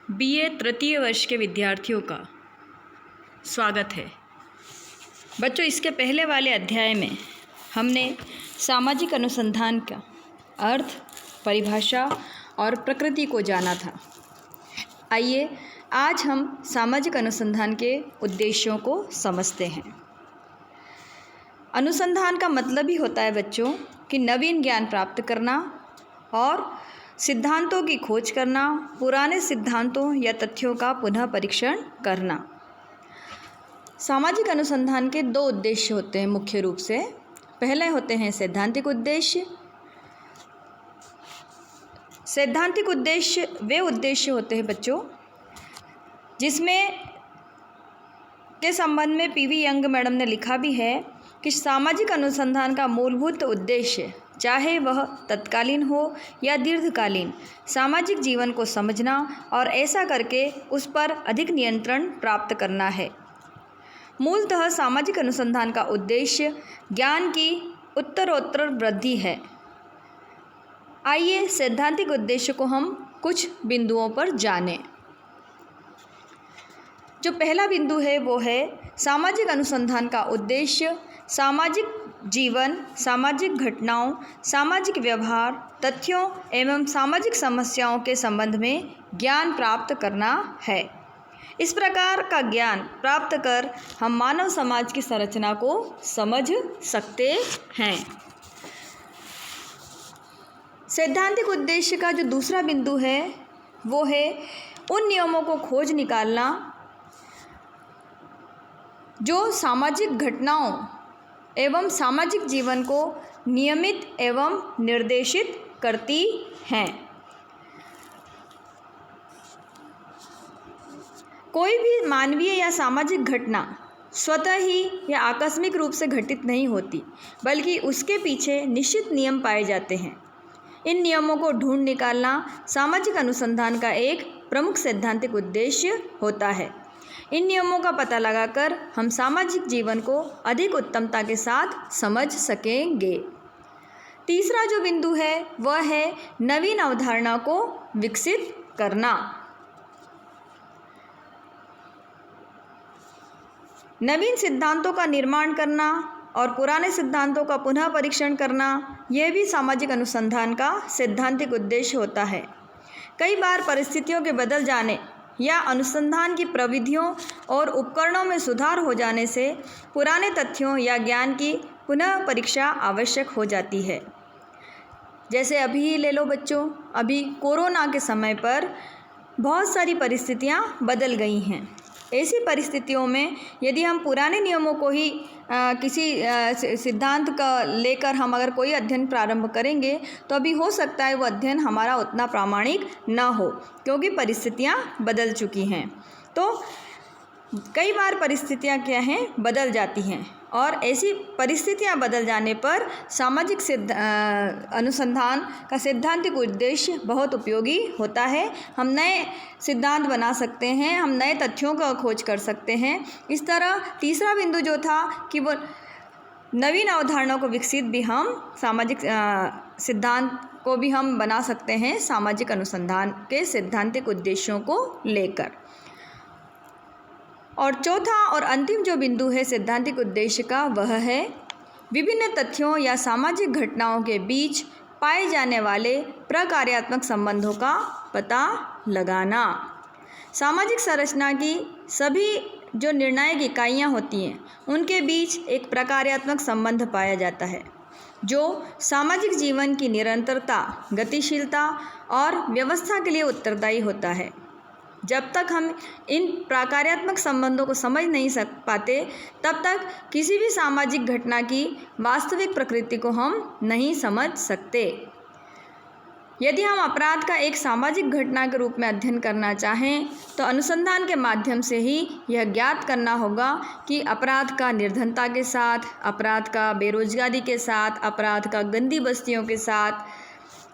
BA तृतीय वर्ष के विद्यार्थियों का स्वागत है। बच्चों, इसके पहले वाले अध्याय में हमने सामाजिक अनुसंधान का अर्थ, परिभाषा और प्रकृति को जाना था। आइए आज हम सामाजिक अनुसंधान के उद्देश्यों को समझते हैं। अनुसंधान का मतलब ही होता है बच्चों कि नवीन ज्ञान प्राप्त करना और सिद्धांतों की खोज करना, पुराने सिद्धांतों या तथ्यों का पुनः परीक्षण करना। सामाजिक अनुसंधान के दो उद्देश्य होते हैं मुख्य रूप से। पहले होते हैं सैद्धांतिक उद्देश्य। सैद्धांतिक उद्देश्य वे उद्देश्य होते हैं बच्चों जिसमें के संबंध में पीवी यंग मैडम ने लिखा भी है कि सामाजिक अनुसंधान का मूलभूत उद्देश्य, चाहे वह तत्कालीन हो या दीर्घकालीन, सामाजिक जीवन को समझना और ऐसा करके उस पर अधिक नियंत्रण प्राप्त करना है। मूलतः सामाजिक अनुसंधान का उद्देश्य ज्ञान की उत्तरोत्तर वृद्धि है। आइए सैद्धांतिक उद्देश्य को हम कुछ बिंदुओं पर जानें। जो पहला बिंदु है वो है सामाजिक अनुसंधान का उद्देश्य सामाजिक जीवन, सामाजिक घटनाओं, सामाजिक व्यवहार, तथ्यों एवं सामाजिक समस्याओं के संबंध में ज्ञान प्राप्त करना है। इस प्रकार का ज्ञान प्राप्त कर हम मानव समाज की संरचना को समझ सकते हैं। सैद्धांतिक उद्देश्य का जो दूसरा बिंदु है वो है उन नियमों को खोज निकालना जो सामाजिक घटनाओं एवं सामाजिक जीवन को नियमित एवं निर्देशित करती हैं। कोई भी मानवीय या सामाजिक घटना स्वतः ही या आकस्मिक रूप से घटित नहीं होती, बल्कि उसके पीछे निश्चित नियम पाए जाते हैं। इन नियमों को ढूंढ निकालना सामाजिक अनुसंधान का एक प्रमुख सैद्धांतिक उद्देश्य होता है। इन नियमों का पता लगाकर हम सामाजिक जीवन को अधिक उत्तमता के साथ समझ सकेंगे। तीसरा जो बिंदु है वह है नवीन अवधारणा को विकसित करना। नवीन सिद्धांतों का निर्माण करना और पुराने सिद्धांतों का पुनः परीक्षण करना, यह भी सामाजिक अनुसंधान का सैद्धांतिक उद्देश्य होता है। कई बार परिस्थितियों के बदल जाने या अनुसंधान की प्रविधियों और उपकरणों में सुधार हो जाने से पुराने तथ्यों या ज्ञान की पुनः परीक्षा आवश्यक हो जाती है। जैसे अभी ही ले लो बच्चों, अभी कोरोना के समय पर बहुत सारी परिस्थितियां बदल गई हैं। ऐसी परिस्थितियों में यदि हम पुराने नियमों को ही किसी सिद्धांत का लेकर हम अगर कोई अध्ययन प्रारंभ करेंगे तो अभी हो सकता है वो अध्ययन हमारा उतना प्रामाणिक ना हो, क्योंकि परिस्थितियां बदल चुकी हैं। तो कई बार परिस्थितियां क्या हैं, बदल जाती हैं, और ऐसी परिस्थितियां बदल जाने पर सामाजिक अनुसंधान का सैद्धांतिक उद्देश्य बहुत उपयोगी होता है। हम नए सिद्धांत बना सकते हैं, हम नए तथ्यों का खोज कर सकते हैं। इस तरह तीसरा बिंदु जो था कि वो नवीन अवधारणाओं को विकसित भी हम सामाजिक सिद्धांत को भी हम बना सकते हैं सामाजिक अनुसंधान के सैद्धांतिक उद्देश्यों को लेकर। और चौथा और अंतिम जो बिंदु है सैद्धांतिक उद्देश्य का वह है विभिन्न तथ्यों या सामाजिक घटनाओं के बीच पाए जाने वाले प्रकार्यात्मक संबंधों का पता लगाना। सामाजिक संरचना की सभी जो निर्णायक इकाइयाँ होती हैं उनके बीच एक प्रकार्यात्मक संबंध पाया जाता है जो सामाजिक जीवन की निरंतरता, गतिशीलता और व्यवस्था के लिए उत्तरदायी होता है। जब तक हम इन प्रकार्यात्मक संबंधों को समझ नहीं पाते तब तक किसी भी सामाजिक घटना की वास्तविक प्रकृति को हम नहीं समझ सकते। यदि हम अपराध का एक सामाजिक घटना के रूप में अध्ययन करना चाहें तो अनुसंधान के माध्यम से ही यह ज्ञात करना होगा कि अपराध का निर्धनता के साथ, अपराध का बेरोजगारी के साथ, अपराध का गंदी बस्तियों के साथ,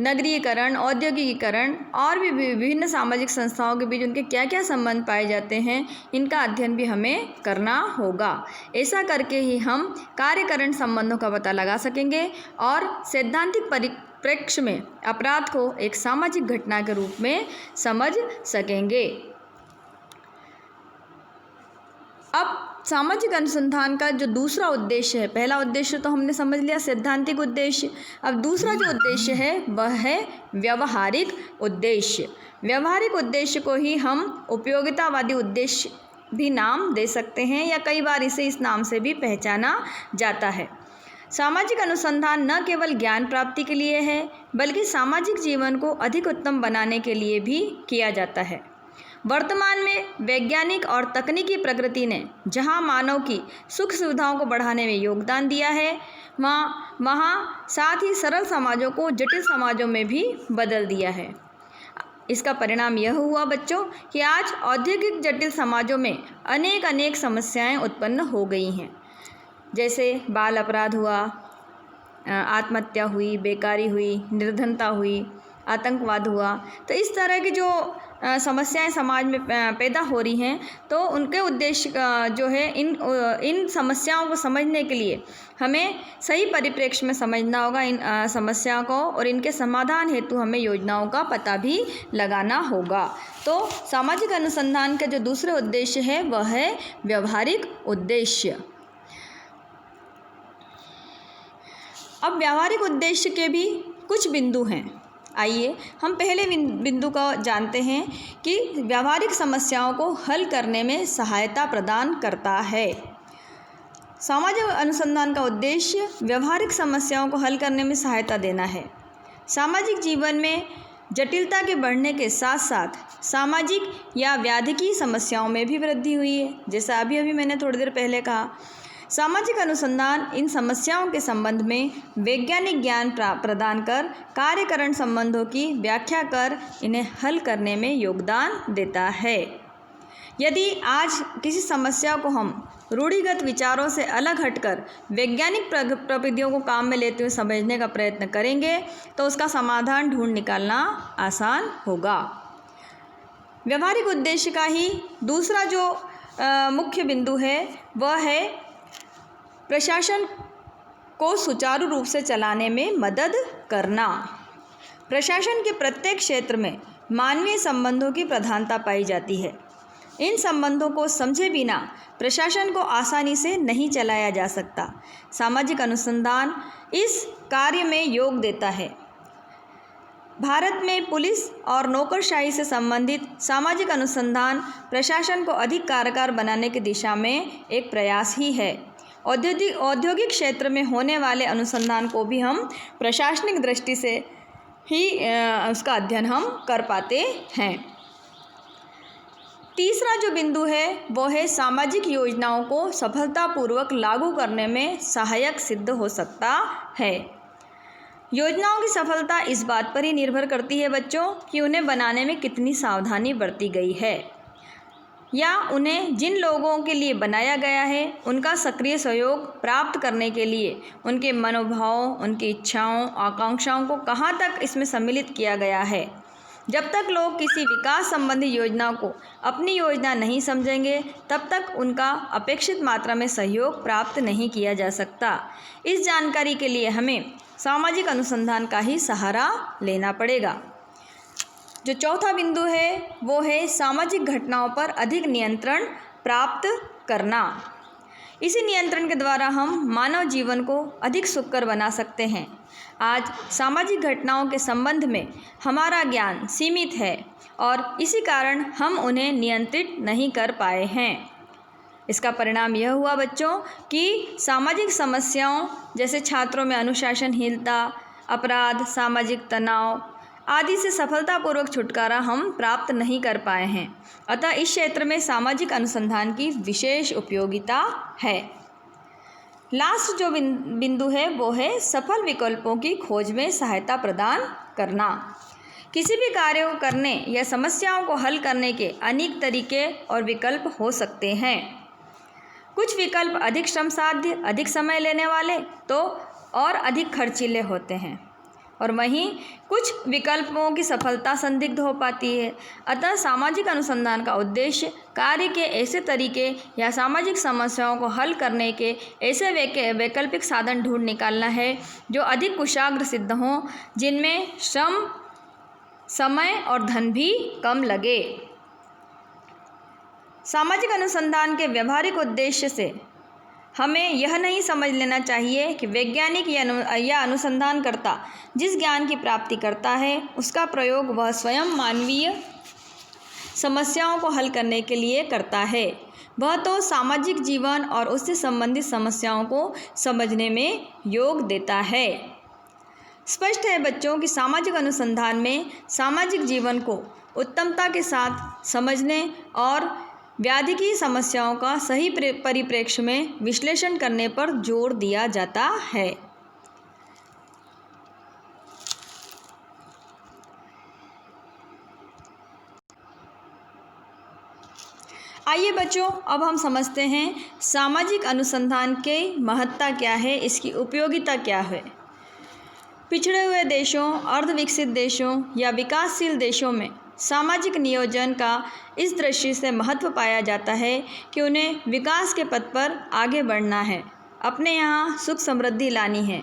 नगरीकरण, औद्योगिकीकरण और भी विभिन्न सामाजिक संस्थाओं के बीच उनके क्या क्या संबंध पाए जाते हैं, इनका अध्ययन भी हमें करना होगा। ऐसा करके ही हम कार्यकरण संबंधों का पता लगा सकेंगे और सैद्धांतिक परिप्रेक्ष्य में अपराध को एक सामाजिक घटना के रूप में समझ सकेंगे। अब सामाजिक अनुसंधान का जो दूसरा उद्देश्य है, पहला उद्देश्य तो हमने समझ लिया सैद्धांतिक उद्देश्य, अब दूसरा जो उद्देश्य है वह है व्यवहारिक उद्देश्य। व्यवहारिक उद्देश्य को ही हम उपयोगितावादी उद्देश्य भी नाम दे सकते हैं या कई बार इसे इस नाम से भी पहचाना जाता है। सामाजिक अनुसंधान न केवल ज्ञान प्राप्ति के लिए है बल्कि सामाजिक जीवन को अधिक उत्तम बनाने के लिए भी किया जाता है। वर्तमान में वैज्ञानिक और तकनीकी प्रगति ने जहां मानव की सुख सुविधाओं को बढ़ाने में योगदान दिया है वहाँ साथ ही सरल समाजों को जटिल समाजों में भी बदल दिया है। इसका परिणाम यह हुआ बच्चों कि आज औद्योगिक जटिल समाजों में अनेक समस्याएं उत्पन्न हो गई हैं, जैसे बाल अपराध हुआ, आत्महत्या हुई, बेकारी हुई, निर्धनता हुई, आतंकवाद हुआ। तो इस तरह की जो समस्याएं समाज में पैदा हो रही हैं, तो उनके उद्देश्य जो है इन समस्याओं को समझने के लिए हमें सही परिप्रेक्ष्य में समझना होगा इन समस्याओं को, और इनके समाधान हेतु हमें योजनाओं का पता भी लगाना होगा। तो सामाजिक अनुसंधान का जो दूसरा उद्देश्य है वह है व्यवहारिक उद्देश्य। अब व्यावहारिक उद्देश्य के भी कुछ बिंदु हैं। आइए हम पहले बिंदु को जानते हैं कि व्यावहारिक समस्याओं को हल करने में सहायता प्रदान करता है। सामाजिक अनुसंधान का उद्देश्य व्यावहारिक समस्याओं को हल करने में सहायता देना है। सामाजिक जीवन में जटिलता के बढ़ने के साथ साथ सामाजिक या व्याधिकी समस्याओं में भी वृद्धि हुई है। जैसा अभी मैंने थोड़ी देर पहले कहा, सामाजिक अनुसंधान इन समस्याओं के संबंध में वैज्ञानिक ज्ञान प्रदान कर कार्यकरण संबंधों की व्याख्या कर इन्हें हल करने में योगदान देता है। यदि आज किसी समस्या को हम रूढ़िगत विचारों से अलग हटकर वैज्ञानिक प्रविधियों को काम में लेते हुए समझने का प्रयत्न करेंगे तो उसका समाधान ढूंढ निकालना आसान होगा। व्यवहारिक उद्देश्य का ही दूसरा जो मुख्य बिंदु है वह है प्रशासन को सुचारू रूप से चलाने में मदद करना। प्रशासन के प्रत्येक क्षेत्र में मानवीय संबंधों की प्रधानता पाई जाती है। इन संबंधों को समझे बिना प्रशासन को आसानी से नहीं चलाया जा सकता। सामाजिक अनुसंधान इस कार्य में योग देता है। भारत में पुलिस और नौकरशाही से संबंधित सामाजिक अनुसंधान प्रशासन को अधिक कारगर बनाने की दिशा में एक प्रयास ही है। औद्योगिक क्षेत्र में होने वाले अनुसंधान को भी हम प्रशासनिक दृष्टि से ही उसका अध्ययन हम कर पाते हैं। तीसरा जो बिंदु है वो है सामाजिक योजनाओं को सफलतापूर्वक लागू करने में सहायक सिद्ध हो सकता है। योजनाओं की सफलता इस बात पर ही निर्भर करती है बच्चों कि उन्हें बनाने में कितनी सावधानी बरती गई है या उन्हें जिन लोगों के लिए बनाया गया है उनका सक्रिय सहयोग प्राप्त करने के लिए उनके मनोभावों, उनकी इच्छाओं, आकांक्षाओं को कहाँ तक इसमें सम्मिलित किया गया है। जब तक लोग किसी विकास संबंधी योजना को अपनी योजना नहीं समझेंगे तब तक उनका अपेक्षित मात्रा में सहयोग प्राप्त नहीं किया जा सकता। इस जानकारी के लिए हमें सामाजिक अनुसंधान का ही सहारा लेना पड़ेगा। जो चौथा बिंदु है वो है सामाजिक घटनाओं पर अधिक नियंत्रण प्राप्त करना। इसी नियंत्रण के द्वारा हम मानव जीवन को अधिक सुखकर बना सकते हैं। आज सामाजिक घटनाओं के संबंध में हमारा ज्ञान सीमित है और इसी कारण हम उन्हें नियंत्रित नहीं कर पाए हैं। इसका परिणाम यह हुआ बच्चों कि सामाजिक समस्याओं जैसे छात्रों में अनुशासनहीनता, अपराध, सामाजिक तनाव आदि से सफलतापूर्वक छुटकारा हम प्राप्त नहीं कर पाए हैं। अतः इस क्षेत्र में सामाजिक अनुसंधान की विशेष उपयोगिता है। लास्ट जो बिंदु है वो है सफल विकल्पों की खोज में सहायता प्रदान करना। किसी भी कार्य को करने या समस्याओं को हल करने के अनेक तरीके और विकल्प हो सकते हैं। कुछ विकल्प अधिक श्रम साध्य, अधिक समय लेने वाले तो और अधिक खर्चीले होते हैं। और वहीं कुछ विकल्पों की सफलता संदिग्ध हो पाती है। अतः सामाजिक अनुसंधान का उद्देश्य कार्य के ऐसे तरीके या सामाजिक समस्याओं को हल करने के ऐसे वैकल्पिक साधन ढूंढ निकालना है जो अधिक कुशाग्र सिद्ध हों, जिनमें श्रम, समय और धन भी कम लगे। सामाजिक अनुसंधान के व्यवहारिक उद्देश्य से हमें यह नहीं समझ लेना चाहिए कि वैज्ञानिक या अनुसंधानकर्ता जिस ज्ञान की प्राप्ति करता है उसका प्रयोग वह स्वयं मानवीय समस्याओं को हल करने के लिए करता है। वह तो सामाजिक जीवन और उससे संबंधित समस्याओं को समझने में योग देता है। स्पष्ट है बच्चों कि सामाजिक अनुसंधान में सामाजिक जीवन को उत्तमता के साथ समझने और व्याधिकी समस्याओं का सही परिप्रेक्ष्य में विश्लेषण करने पर जोर दिया जाता है। आइए बच्चों, अब हम समझते हैं सामाजिक अनुसंधान की महत्ता क्या है, इसकी उपयोगिता क्या है। पिछड़े हुए देशों, अर्धविकसित देशों या विकासशील देशों में सामाजिक नियोजन का इस दृष्टि से महत्व पाया जाता है कि उन्हें विकास के पथ पर आगे बढ़ना है, अपने यहाँ सुख समृद्धि लानी है,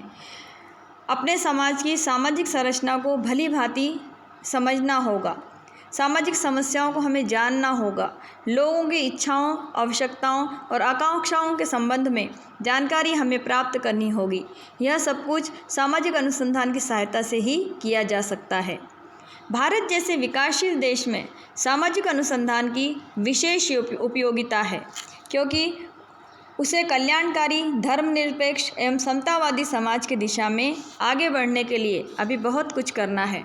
अपने समाज की सामाजिक संरचना को भली भांति समझना होगा, सामाजिक समस्याओं को हमें जानना होगा, लोगों की इच्छाओं, आवश्यकताओं और आकांक्षाओं के संबंध में जानकारी हमें प्राप्त करनी होगी। यह सब कुछ सामाजिक अनुसंधान की सहायता से ही किया जा सकता है। भारत जैसे विकासशील देश में सामाजिक अनुसंधान की विशेष उपयोगिता है, क्योंकि उसे कल्याणकारी, धर्मनिरपेक्ष एवं समतावादी समाज की दिशा में आगे बढ़ने के लिए अभी बहुत कुछ करना है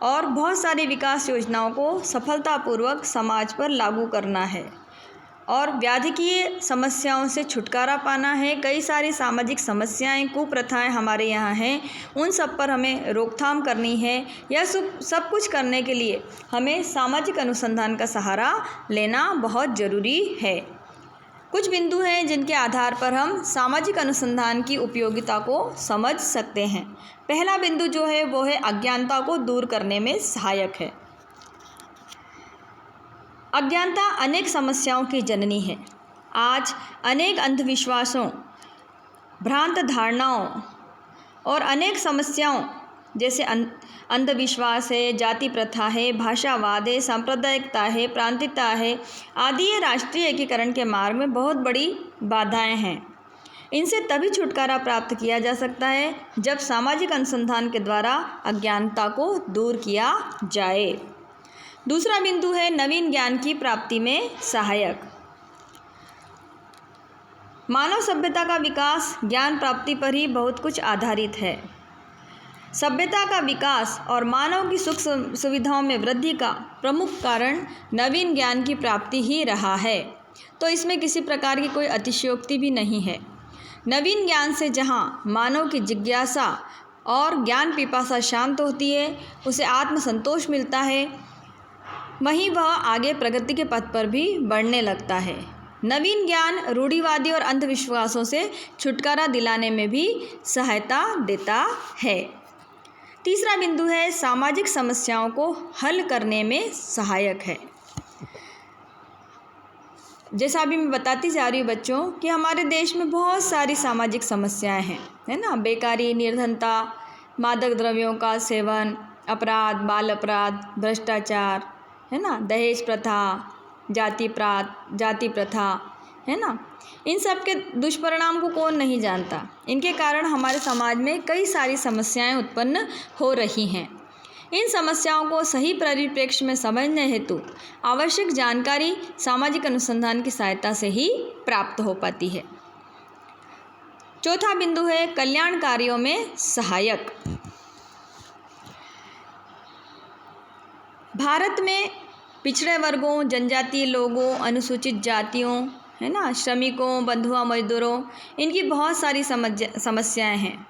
और बहुत सारी विकास योजनाओं को सफलतापूर्वक समाज पर लागू करना है और व्याधिकीय समस्याओं से छुटकारा पाना है। कई सारी सामाजिक समस्याएं, कुप्रथाएं हमारे यहाँ हैं, उन सब पर हमें रोकथाम करनी है। यह सब कुछ करने के लिए हमें सामाजिक अनुसंधान का सहारा लेना बहुत ज़रूरी है। कुछ बिंदु हैं जिनके आधार पर हम सामाजिक अनुसंधान की उपयोगिता को समझ सकते हैं। पहला बिंदु जो है वो है अज्ञानता को दूर करने में सहायक है। अज्ञानता अनेक समस्याओं की जननी है। आज अनेक अंधविश्वासों, भ्रांत धारणाओं और अनेक समस्याओं जैसे अंधविश्वास है, जाति प्रथा है, भाषावाद है, सांप्रदायिकता है, प्रांतीयता है आदि ये राष्ट्रीय एकीकरण के मार्ग में बहुत बड़ी बाधाएं हैं। इनसे तभी छुटकारा प्राप्त किया जा सकता है जब सामाजिक अनुसंधान के द्वारा अज्ञानता को दूर किया जाए। दूसरा बिंदु है नवीन ज्ञान की प्राप्ति में सहायक। मानव सभ्यता का विकास ज्ञान प्राप्ति पर ही बहुत कुछ आधारित है। सभ्यता का विकास और मानव की सुख सुविधाओं में वृद्धि का प्रमुख कारण नवीन ज्ञान की प्राप्ति ही रहा है, तो इसमें किसी प्रकार की कोई अतिशयोक्ति भी नहीं है। नवीन ज्ञान से जहाँ मानव की जिज्ञासा और ज्ञान पिपासा शांत होती है, उसे आत्मसंतोष मिलता है, वहीं वह आगे प्रगति के पथ पर भी बढ़ने लगता है। नवीन ज्ञान रूढ़िवादी और अंधविश्वासों से छुटकारा दिलाने में भी सहायता देता है। तीसरा बिंदु है सामाजिक समस्याओं को हल करने में सहायक है। जैसा अभी मैं बताती जा रही हूँ बच्चों कि हमारे देश में बहुत सारी सामाजिक समस्याएं हैं, है ना। बेकारी, निर्धनता, मादक द्रव्यों का सेवन, अपराध, बाल अपराध, भ्रष्टाचार, है ना, दहेज प्रथा, जाति प्रथा, है ना। इन सब के दुष्परिणाम को कौन नहीं जानता। इनके कारण हमारे समाज में कई सारी समस्याएं उत्पन्न हो रही हैं। इन समस्याओं को सही परिप्रेक्ष्य में समझने हेतु आवश्यक जानकारी सामाजिक अनुसंधान की सहायता से ही प्राप्त हो पाती है। चौथा बिंदु है कल्याण कार्यों में सहायक। भारत में पिछड़े वर्गों, जनजातीय लोगों, अनुसूचित जातियों, है ना, श्रमिकों, बंधुआ मजदूरों, इनकी बहुत सारी समस्याएं हैं।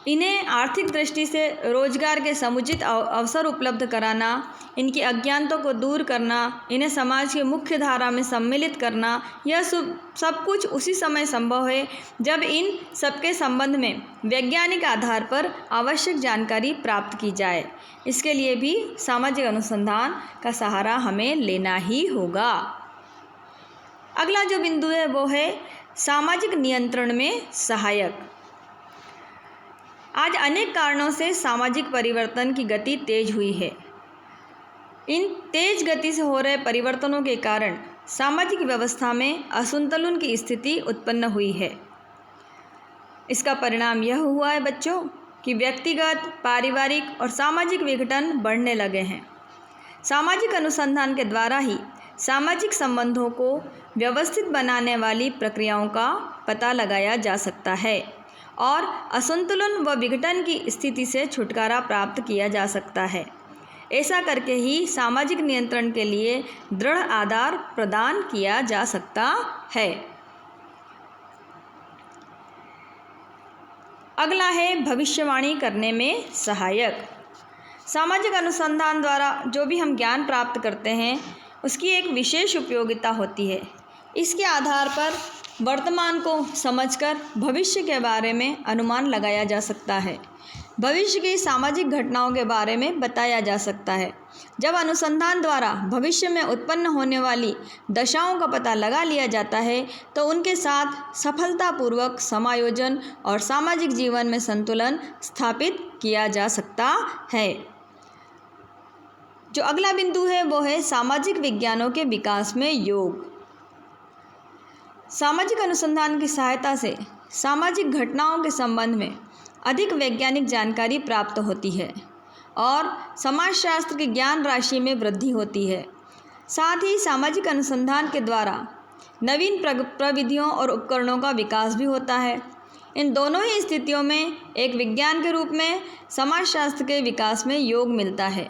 इन्हें आर्थिक दृष्टि से रोजगार के समुचित अवसर उपलब्ध कराना, इनकी अज्ञानता को दूर करना, इन्हें समाज की मुख्य धारा में सम्मिलित करना, यह सब कुछ उसी समय संभव है जब इन सबके संबंध में वैज्ञानिक आधार पर आवश्यक जानकारी प्राप्त की जाए। इसके लिए भी सामाजिक अनुसंधान का सहारा हमें लेना ही होगा। अगला जो बिंदु है वो है सामाजिक नियंत्रण में सहायक। आज अनेक कारणों से सामाजिक परिवर्तन की गति तेज हुई है। इन तेज गति से हो रहे परिवर्तनों के कारण सामाजिक व्यवस्था में असंतुलन की स्थिति उत्पन्न हुई है। इसका परिणाम यह हुआ है बच्चों कि व्यक्तिगत, पारिवारिक और सामाजिक विघटन बढ़ने लगे हैं। सामाजिक अनुसंधान के द्वारा ही सामाजिक संबंधों को व्यवस्थित बनाने वाली प्रक्रियाओं का पता लगाया जा सकता है और असंतुलन व विघटन की स्थिति से छुटकारा प्राप्त किया जा सकता है। ऐसा करके ही सामाजिक नियंत्रण के लिए दृढ़ आधार प्रदान किया जा सकता है। अगला है भविष्यवाणी करने में सहायक। सामाजिक अनुसंधान द्वारा जो भी हम ज्ञान प्राप्त करते हैं उसकी एक विशेष उपयोगिता होती है। इसके आधार पर वर्तमान को समझकर भविष्य के बारे में अनुमान लगाया जा सकता है। भविष्य की सामाजिक घटनाओं के बारे में बताया जा सकता है। जब अनुसंधान द्वारा भविष्य में उत्पन्न होने वाली दशाओं का पता लगा लिया जाता है तो उनके साथ सफलतापूर्वक समायोजन और सामाजिक जीवन में संतुलन स्थापित किया जा सकता है। जो अगला बिंदु है वो है सामाजिक विज्ञानों के विकास में योग। सामाजिक अनुसंधान की सहायता से सामाजिक घटनाओं के संबंध में अधिक वैज्ञानिक जानकारी प्राप्त होती है और समाजशास्त्र की ज्ञान राशि में वृद्धि होती है। साथ ही सामाजिक अनुसंधान के द्वारा नवीन प्रविधियों और उपकरणों का विकास भी होता है। इन दोनों ही स्थितियों में एक विज्ञान के रूप में समाजशास्त्र के विकास में योग मिलता है,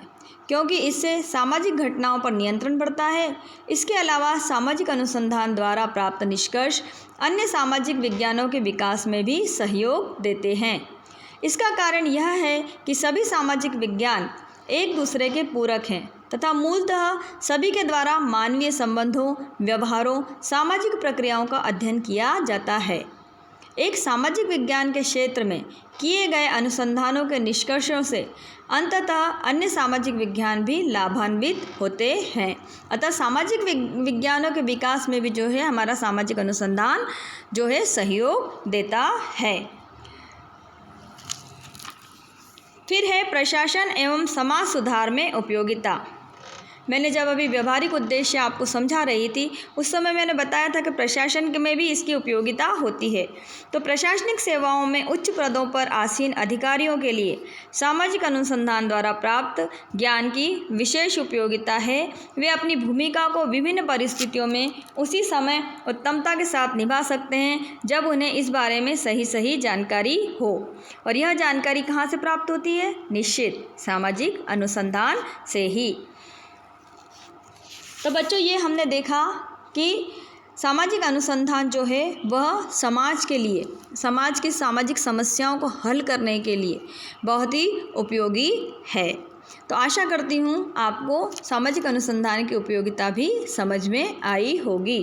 क्योंकि इससे सामाजिक घटनाओं पर नियंत्रण बढ़ता है। इसके अलावा सामाजिक अनुसंधान द्वारा प्राप्त निष्कर्ष अन्य सामाजिक विज्ञानों के विकास में भी सहयोग देते हैं। इसका कारण यह है कि सभी सामाजिक विज्ञान एक दूसरे के पूरक हैं तथा मूलतः सभी के द्वारा मानवीय संबंधों, व्यवहारों, सामाजिक प्रक्रियाओं का अध्ययन किया जाता है। एक सामाजिक विज्ञान के क्षेत्र में किए गए अनुसंधानों के निष्कर्षों से अंततः अन्य सामाजिक विज्ञान भी लाभान्वित होते हैं। अतः सामाजिक विज्ञानों के विकास में भी जो है हमारा सामाजिक अनुसंधान जो है सहयोग देता है। फिर है प्रशासन एवं समाज सुधार में उपयोगिता। मैंने जब अभी व्यवहारिक उद्देश्य आपको समझा रही थी उस समय मैंने बताया था कि प्रशासन में भी इसकी उपयोगिता होती है। तो प्रशासनिक सेवाओं में उच्च पदों पर आसीन अधिकारियों के लिए सामाजिक अनुसंधान द्वारा प्राप्त ज्ञान की विशेष उपयोगिता है। वे अपनी भूमिका को विभिन्न परिस्थितियों में उसी समय उत्तमता के साथ निभा सकते हैं जब उन्हें इस बारे में सही जानकारी हो। और यह जानकारी कहाँ से प्राप्त होती है? निश्चित सामाजिक अनुसंधान से ही। तो बच्चों ये हमने देखा कि सामाजिक अनुसंधान जो है वह समाज के लिए, समाज की सामाजिक समस्याओं को हल करने के लिए बहुत ही उपयोगी है। तो आशा करती हूँ आपको सामाजिक अनुसंधान की उपयोगिता भी समझ में आई होगी।